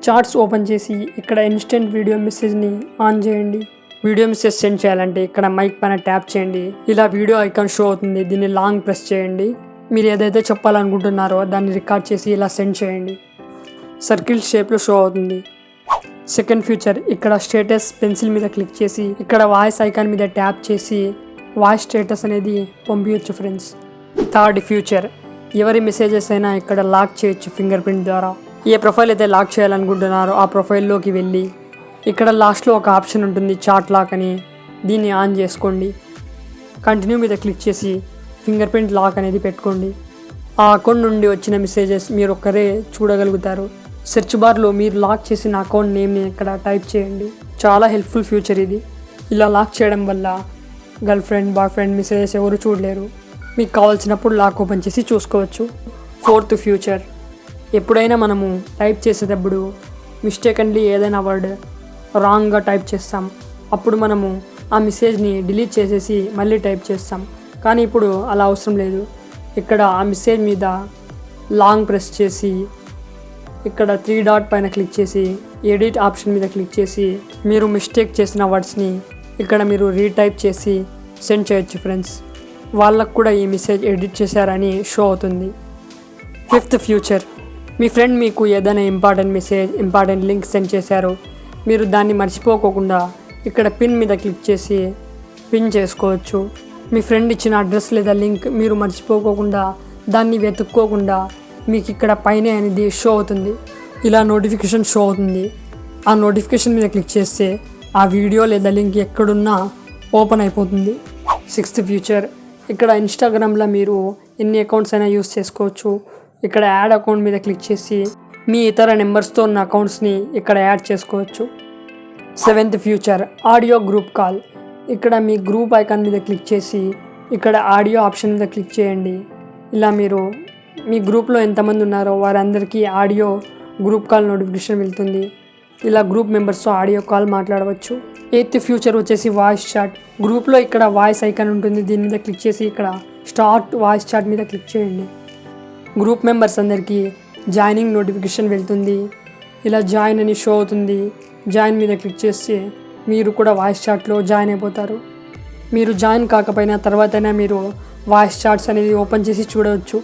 Charts open చేసి ఇక్కడ instant video మెసేజ్ని ఆన్ చేయండి. వీడియో మెసేజ్ సెండ్ చేయాలంటే ఇక్కడ మైక్ పైన ట్యాప్ చేయండి. ఇలా వీడియో ఐకాన్ షో అవుతుంది. దీన్ని లాంగ్ ప్రెస్ చేయండి. మీరు ఏదైతే చెప్పాలనుకుంటున్నారో దాన్ని రికార్డ్ చేసి ఇలా సెండ్ చేయండి. సర్కిల్ షేప్లో షో అవుతుంది. సెకండ్ ఫీచర్, ఇక్కడ స్టేటస్ పెన్సిల్ మీద క్లిక్ చేసి ఇక్కడ వాయిస్ ఐకాన్ మీద ట్యాప్ చేసి వాయిస్ స్టేటస్ అనేది పంపించవచ్చు ఫ్రెండ్స్. థర్డ్ ఫీచర్, ఎవరి మెసేజెస్ అయినా ఇక్కడ లాక్ చేయొచ్చు ఫింగర్ ప్రింట్ ద్వారా. ఏ ప్రొఫైల్ అయితే లాక్ చేయాలనుకుంటున్నారో ఆ ప్రొఫైల్లోకి వెళ్ళి ఇక్కడ లాస్ట్లో ఒక ఆప్షన్ ఉంటుంది చాట్ లాక్ అని, దీన్ని ఆన్ చేసుకోండి. కంటిన్యూ మీద క్లిక్ చేసి ఫింగర్ ప్రింట్ లాక్ అనేది పెట్టుకోండి. ఆ అకౌంట్ నుండి వచ్చిన మెసేజెస్ మీరు ఒక్కరే చూడగలుగుతారు. సెర్చ్ బార్లో మీరు లాక్ చేసిన అకౌంట్ నేమ్ని ఇక్కడ టైప్ చేయండి. చాలా హెల్ప్ఫుల్ ఫీచర్ ఇది. ఇలా లాక్ చేయడం వల్ల girl friend boy friend messages ఎవరు చూడలేరు. మీకు కావాల్సినప్పుడు లాక్ ఓపెన్ చేసి చూసుకోవచ్చు. ఫోర్త్ ఫీచర్, ఎప్పుడైనా మనము టైప్ చేసేటప్పుడు మిస్టేకన్లీ ఏదైనా వర్డ్ రాంగ్గా టైప్ చేస్తాం. అప్పుడు మనము ఆ మెసేజ్ని డిలీట్ చేసేసి మళ్ళీ టైప్ చేస్తాం. కానీ ఇప్పుడు అలా అవసరం లేదు. ఇక్కడ ఆ మెసేజ్ మీద లాంగ్ ప్రెస్ చేసి ఇక్కడ 3 డాట్ పైన క్లిక్ చేసి ఎడిట్ ఆప్షన్ మీద క్లిక్ చేసి మీరు మిస్టేక్ చేసిన వర్డ్స్ని ఇక్కడ మీరు రీటైప్ చేసి సెండ్ చేయొచ్చు ఫ్రెండ్స్. వాళ్ళకు కూడా ఈ మెసేజ్ ఎడిట్ చేశారని షో అవుతుంది. ఫిఫ్త్ ఫ్యూచర్, మీ ఫ్రెండ్ మీకు ఏదైనా important message important link send చేశారు. మీరు దాన్ని మర్చిపోకుండా ఇక్కడ పిన్ మీద క్లిక్ చేసి పిన్ చేసుకోవచ్చు. మీ ఫ్రెండ్ ఇచ్చిన అడ్రస్ లేదా లింక్ మీరు మర్చిపోకుండా దాన్ని వెతుక్కోకుండా మీకు ఇక్కడ పైన అనేది షో అవుతుంది. ఇలా నోటిఫికేషన్ షో అవుతుంది. ఆ నోటిఫికేషన్ మీద క్లిక్ చేస్తే ఆ వీడియో లేదా లింక్ ఎక్కడున్నా ఓపెన్ అయిపోతుంది. సిక్స్త్ ఫ్యూచర్, ఇక్కడ ఇన్స్టాగ్రామ్లో మీరు ఎన్ని అకౌంట్స్ అయినా యూస్ చేసుకోవచ్చు. ఇక్కడ యాడ్ అకౌంట్ మీద క్లిక్ చేసి మీ ఇతర నెంబర్స్తో ఉన్న అకౌంట్స్ని ఇక్కడ యాడ్ చేసుకోవచ్చు. Seventh future, audio group call. ఇక్కడ మీ గ్రూప్ ఐకాన్ మీద క్లిక్ చేసి ఇక్కడ ఆడియో ఆప్షన్ మీద క్లిక్ చేయండి. ఇలా మీరు మీ గ్రూప్లో ఎంతమంది ఉన్నారో వారందరికీ ఆడియో గ్రూప్ కాల్ నోటిఫికేషన్ వెళ్తుంది. ఇలా గ్రూప్ మెంబర్స్తో ఆడియో కాల్ మాట్లాడవచ్చు. ఎయిత్ ఫ్యూచర్ వచ్చేసి వాయిస్ చాట్. గ్రూప్లో ఇక్కడ వాయిస్ ఐకాన్ ఉంటుంది. దీని మీద క్లిక్ చేసి ఇక్కడ స్టార్ట్ వాయిస్ చాట్ మీద క్లిక్ చేయండి. గ్రూప్ మెంబర్స్ అందరికీ జాయినింగ్ నోటిఫికేషన్ వెళ్తుంది. ఇలా జాయిన్ అని షో అవుతుంది. జాయిన్ మీద క్లిక్ చేస్తే మీరు కూడా వాయిస్ చాట్లో జాయిన్ అయిపోతారు. మీరు జాయిన్ కాకపోయినా తర్వాతైనా మీరు వాయిస్ చాట్స్ అనేది ఓపెన్ చేసి చూడవచ్చు.